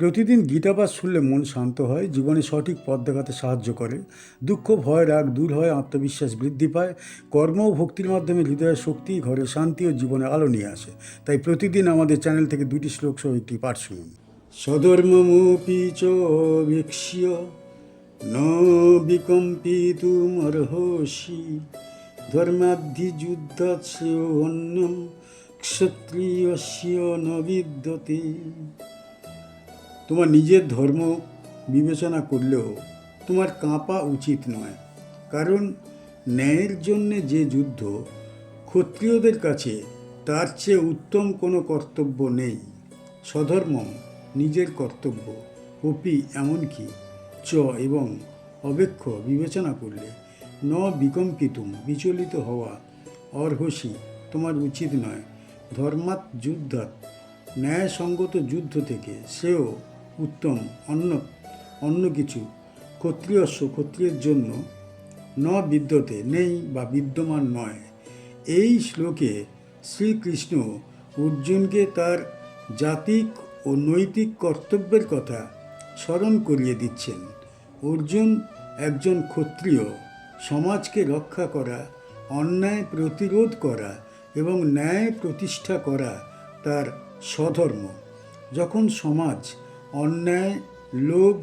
প্রতিদিন গীতাপাঠ শুনলে মন শান্ত হয়, জীবনে সঠিক পথ দেখাতে সাহায্য করে। দুঃখ, ভয়, রাগ দূর হয়, আত্মবিশ্বাস বৃদ্ধি পায়। কর্ম ও ভক্তির মাধ্যমে হৃদয়ের শক্তি, ঘরে শান্তি ও জীবনে আলো নিয়ে আসে। তাই প্রতিদিন আমাদের চ্যানেল থেকে 2টি শ্লোক সহ একটি পাঠ শুনুন। স্বধর্মমপি চ ভীক্ষ্য ন বিকম্পিতুমর্হসি ধর্মাদ্ধিযুদ্ধস্য অন্যম ক্ষত্রিয়স্য ন বিদ্যতে। তোমার নিজের ধর্ম বিবেচনা করলেও তোমার কাঁপা উচিত নয়, কারণ ন্যায়ের জন্যে যে যুদ্ধ, ক্ষত্রিয়দের কাছে তার চেয়ে উত্তম কোনো কর্তব্য নেই। স্বধর্মম নিজের কর্তব্য, অপি এমনকি চ এবং অবেক্ষ বিবেচনা করলে, ন বিকম্পিতুম বিচলিত হওয়া, অর্হসি তোমার উচিত নয়, ধর্মাৎ যুদ্ধাৎ ন্যায়সঙ্গত যুদ্ধ থেকে সেও উত্তম অন্য কিছু ক্ষত্রিয়ের জন্য ন বিদ্যতে নেই বা বিদ্যমান নয়। এই শ্লোকে শ্রীকৃষ্ণ অর্জুনকে তার জাতিক ও নৈতিক কর্তব্যের কথা স্মরণ করিয়ে দিচ্ছেন। অর্জুন একজন ক্ষত্রিয়, সমাজকে রক্ষা করা, অন্যায় প্রতিরোধ করা এবং ন্যায় প্রতিষ্ঠা করা তার স্বধর্ম। যখন সমাজ অন্যায়, লোভ,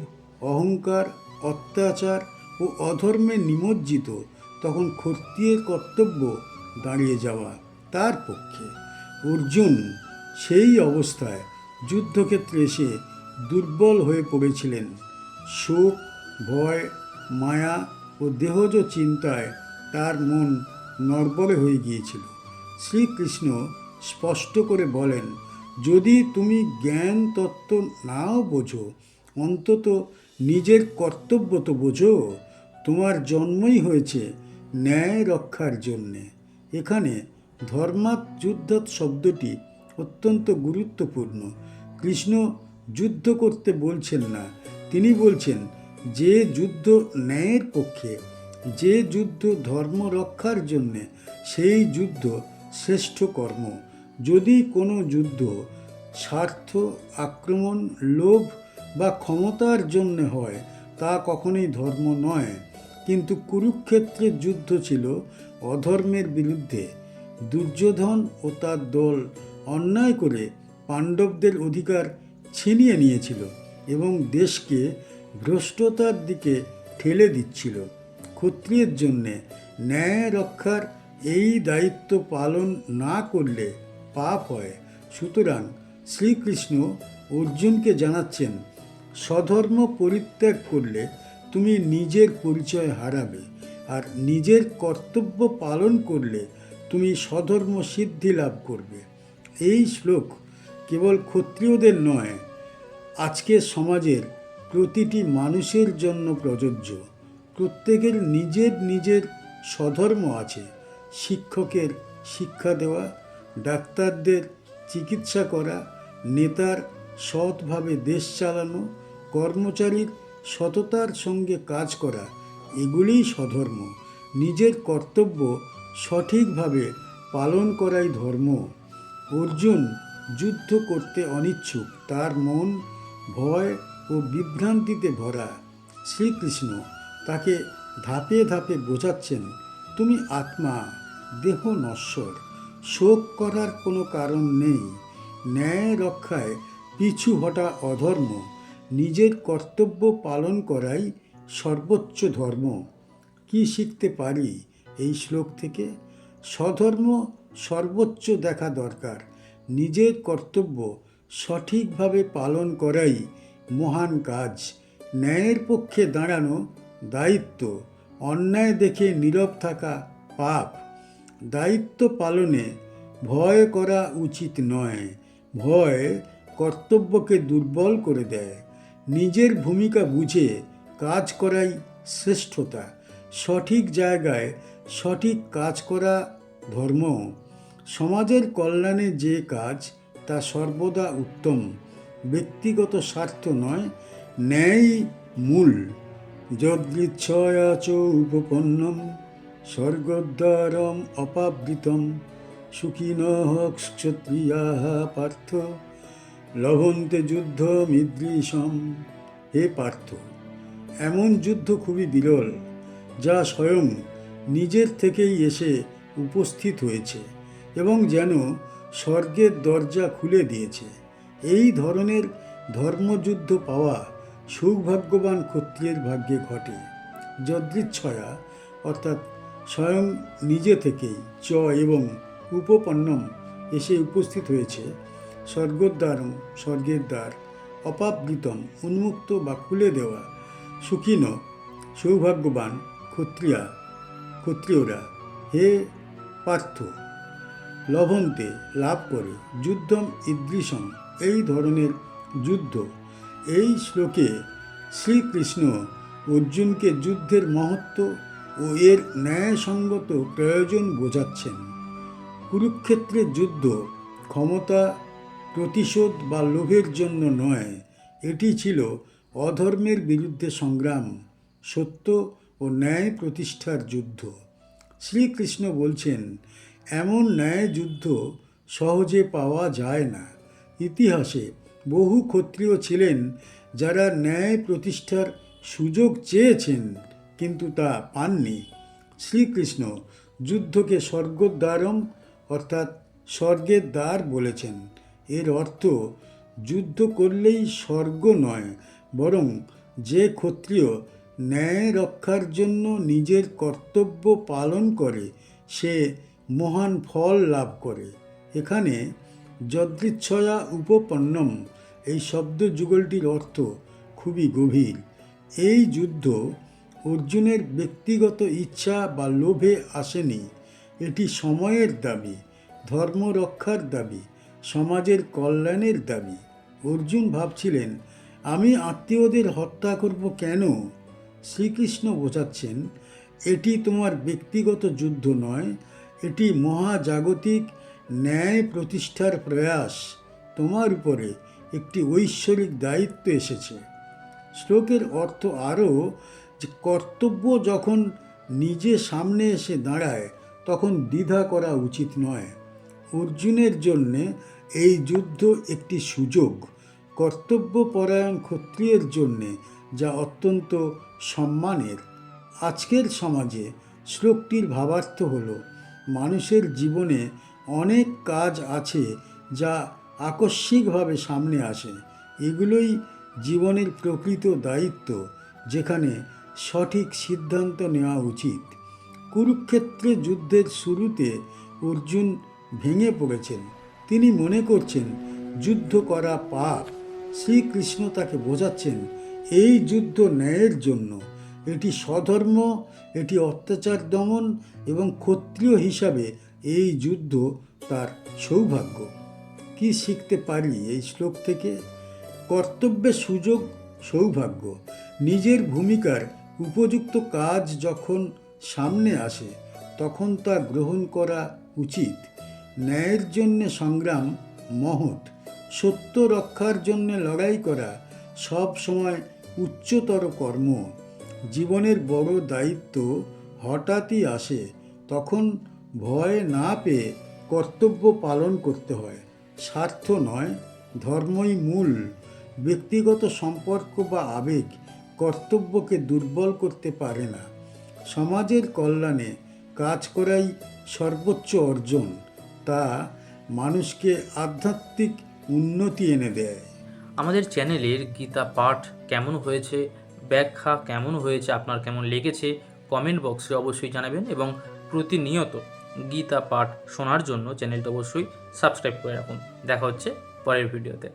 অহংকার, অত্যাচার ও অধর্মে নিমজ্জিত, তখন ক্ষত্রিয়ের কর্তব্য দাঁড়িয়ে যাওয়া তার পক্ষে। অর্জুন সেই অবস্থায় যুদ্ধক্ষেত্রে এসে দুর্বল হয়ে পড়েছিলেন। শোক, ভয়, মায়া ও দেহজ চিন্তায় তার মন নড়বড়ে হয়ে গিয়েছিল। শ্রীকৃষ্ণ স্পষ্ট করে বলেন, যদি তুমি জ্ঞান তত্ত্ব নাও বোঝো, অন্তত নিজের কর্তব্য তো বোঝো। তোমার জন্মই হয়েছে ন্যায় রক্ষার জন্যে। এখানে ধর্মাৎ যুদ্ধাৎ শব্দটি অত্যন্ত গুরুত্বপূর্ণ। কৃষ্ণ যুদ্ধ করতে বলছেন না, তিনি বলছেন যে যুদ্ধ ন্যায়ের পক্ষে, যে যুদ্ধ ধর্ম রক্ষার জন্যে, সেই যুদ্ধ শ্রেষ্ঠ কর্ম। যদি কোনো যুদ্ধ স্বার্থ, আক্রমণ, লোভ বা ক্ষমতার জন্যে হয়, তা কখনোই ধর্ম নয়। কিন্তু কুরুক্ষেত্রের যুদ্ধ ছিল অধর্মের বিরুদ্ধে। দুর্যোধন ও তার দল অন্যায় করে পাণ্ডবদের অধিকার ছিনিয়ে নিয়েছিল এবং দেশকে ভ্রষ্টতার দিকে ঠেলে দিচ্ছিল। ক্ষত্রিয়ের জন্যে ন্যায় রক্ষার এই দায়িত্ব পালন না করলে পাপ হয়। সুতরাং শ্রীকৃষ্ণ অর্জুনকে জানাচ্ছেন, স্বধর্ম পরিত্যাগ করলে তুমি নিজের পরিচয় হারাবে, আর নিজের কর্তব্য পালন করলে তুমি স্বধর্ম সিদ্ধি লাভ করবে। এই শ্লোক কেবল ক্ষত্রিয়দের নয়, আজকের সমাজের প্রতিটি মানুষের জন্য প্রযোজ্য। প্রত্যেকের নিজের নিজের স্বধর্ম আছে। শিক্ষকের শিক্ষা দেওয়া, ডাক্তারদের চিকিৎসা করা, নেতার সৎভাবে দেশ চালানো, কর্মচারীর সততার সঙ্গে কাজ করা, এগুলিই স্বধর্ম। নিজের কর্তব্য সঠিকভাবে পালন করাই ধর্ম। অর্জুন যুদ্ধ করতে অনিচ্ছুক, তার মন ভয় ও বিভ্রান্তিতে ভরা। শ্রীকৃষ্ণ তাকে ধাপে ধাপে বোঝাচ্ছেন, তুমি আত্মা, দেহ নশ্বর, শোক করার কোনো কারণ নেই। ন্যায় রক্ষায় পিছু হটা অধর্ম, নিজের কর্তব্য পালন করাই সর্বোচ্চ ধর্ম। কি শিখতে পারি এই শ্লোক থেকে? স্বধর্ম সর্বোচ্চ দেখা দরকার। নিজের কর্তব্য সঠিকভাবে পালন করাই মহান কাজ। ন্যায়ের পক্ষে দাঁড়ানো দায়িত্ব, অন্যায় দেখে নীরব থাকা পাপ। দায়িত্ব পালনে ভয় করা উচিত নয়। ভয় কর্তব্যকে দুর্বল করে দেয়। নিজের ভূমিকা বুঝে কাজ করাই শ্রেষ্ঠতা। সঠিক জায়গায় সঠিক কাজ করা ধর্ম। সমাজের কল্যাণে যে কাজ, তা সর্বদা উত্তম। ব্যক্তিগত স্বার্থ নয়, ন্যায় মূল। যদৃচ্ছয়া চ উপপন্নম স্বর্গদ্বারম অপাবৃতম সুখিনঃ ক্ষত্রিয়াঃ পার্থ লভন্তে যুদ্ধ মিদৃশম। হে পার্থ, এমন যুদ্ধ খুবই বিরল, যা স্বয়ং নিজের থেকেই এসে উপস্থিত হয়েছে এবং যেন স্বর্গের দরজা খুলে দিয়েছে। এই ধরনের ধর্মযুদ্ধ পাওয়া সৌভাগ্যবান ক্ষত্রিয়ের ভাগ্যে ঘটে। যদৃচ্ছয়া অর্থাৎ স্বয়ং নিজে থেকেই চ এবং উপপন্নম এসে উপস্থিত হয়েছে। স্বর্গদ্বারম স্বর্গের দ্বার, অপাবৃতম উন্মুক্ত বা খুলে দেওয়া, সুখিন সৌভাগ্যবান ক্ষত্রিয়রা। হে পার্থ, লভন্তে লাভ করে, যুদ্ধম ঈদৃশম এই ধরনের যুদ্ধ। এই শ্লোকে শ্রীকৃষ্ণ অর্জুনকে যুদ্ধের মহত্ব ও এর ন্যায়সঙ্গত প্রয়োজন বোঝাচ্ছেন। কুরুক্ষেত্রের যুদ্ধ ক্ষমতা, প্রতিশোধ বা লোভের জন্য নয়, এটি ছিল অধর্মের বিরুদ্ধে সংগ্রাম, সত্য ও ন্যায় প্রতিষ্ঠার যুদ্ধ। শ্রীকৃষ্ণ বলছেন, এমন ন্যায় যুদ্ধ সহজে পাওয়া যায় না। ইতিহাসে বহু ক্ষত্রিয় ছিলেন যারা ন্যায় প্রতিষ্ঠার সুযোগ চেয়েছেন কিন্তু তা পাননি। শ্রীকৃষ্ণ যুদ্ধকে স্বর্গদ্বারম অর্থাৎ স্বর্গের দ্বার বলেছেন। এর অর্থ যুদ্ধ করলেই স্বর্গ নয়, বরং যে ক্ষত্রিয় ন্যায় রক্ষার জন্য নিজের কর্তব্য পালন করে সে মহান ফল লাভ করে। এখানে যদৃচ্ছয়া উপপন্নম এই শব্দ যুগলটির অর্থ খুবই গভীর। এই যুদ্ধ অর্জুনের ব্যক্তিগত ইচ্ছা বা লোভে আসেনি। এটি সময়ের দাবি, ধর্ম রক্ষার দাবি, সমাজের কল্যাণের দাবি। অর্জুন ভাবছিলেন, আমি আত্মীয়দের হত্যা করব কেন? শ্রীকৃষ্ণ বোঝাচ্ছেন, এটি তোমার ব্যক্তিগত যুদ্ধ নয়, এটি মহাজাগতিক ন্যায় প্রতিষ্ঠার প্রয়াস। তোমার উপরে একটি ঐশ্বরিক দায়িত্ব এসেছে। শ্লোকের অর্থ আরও যে কর্তব্য যখন নিজে সামনে এসে দাঁড়ায় তখন দ্বিধা করা উচিত নয়। অর্জুনের জন্যে এই যুদ্ধ একটি সুযোগ, কর্তব্যপরায়ণ ক্ষত্রিয়ের জন্যে যা অত্যন্ত সম্মানের। আজকের সমাজে শ্লোকটির ভাবার্থ হল, মানুষের জীবনে অনেক কাজ আছে যা আকস্মিকভাবে সামনে আসে। এগুলোই জীবনের প্রকৃত দায়িত্ব, যেখানে সঠিক সিদ্ধান্ত নেওয়া উচিত। কুরুক্ষেত্রে যুদ্ধের শুরুতে অর্জুন ভেঙে পড়েছেন। তিনি মনে করছেন যুদ্ধ করা পাপ। শ্রীকৃষ্ণ তাকে বোঝাচ্ছেন, এই যুদ্ধ ন্যায়ের জন্য, এটি স্বধর্ম, এটি অত্যাচার দমন এবং ক্ষত্রিয় হিসাবে এই যুদ্ধ তার সৌভাগ্য। কি শিখতে পারি এই শ্লোক থেকে? কর্তব্যের সুযোগ সৌভাগ্য। নিজের ভূমিকার উপযুক্ত কাজ যখন সামনে আসে তখন তা গ্রহণ করা উচিত। ন্যায়ের জন্যে সংগ্রাম মহৎ, সত্য রক্ষার জন্যে লড়াই করা সব সময় উচ্চতর কর্ম। জীবনের বড় দায়িত্ব হঠাৎই আসে, তখন ভয় না পেয়ে কর্তব্য পালন করতে হয়। স্বার্থ নয়, ধর্মই মূল। ব্যক্তিগত সম্পর্ক বা আবেগ কর্তব্যকে দুর্বল করতে পারে না। সমাজের কল্যাণে কাজ করাই সর্বোচ্চ অর্জন। তা মানুষকে আধ্যাত্মিক উন্নতি এনে দেয়। আমাদের চ্যানেলের গীতা পাঠ কেমন হয়েছে, ব্যাখ্যা কেমন হয়েছে, আপনার কেমন লেগেছে কমেন্ট বক্সে অবশ্যই জানাবেন এবং প্রতিনিয়ত গীতা পাঠ শোনার জন্য চ্যানেলটা অবশ্যই সাবস্ক্রাইব করে রাখুন। দেখা হচ্ছে পরের ভিডিওতে।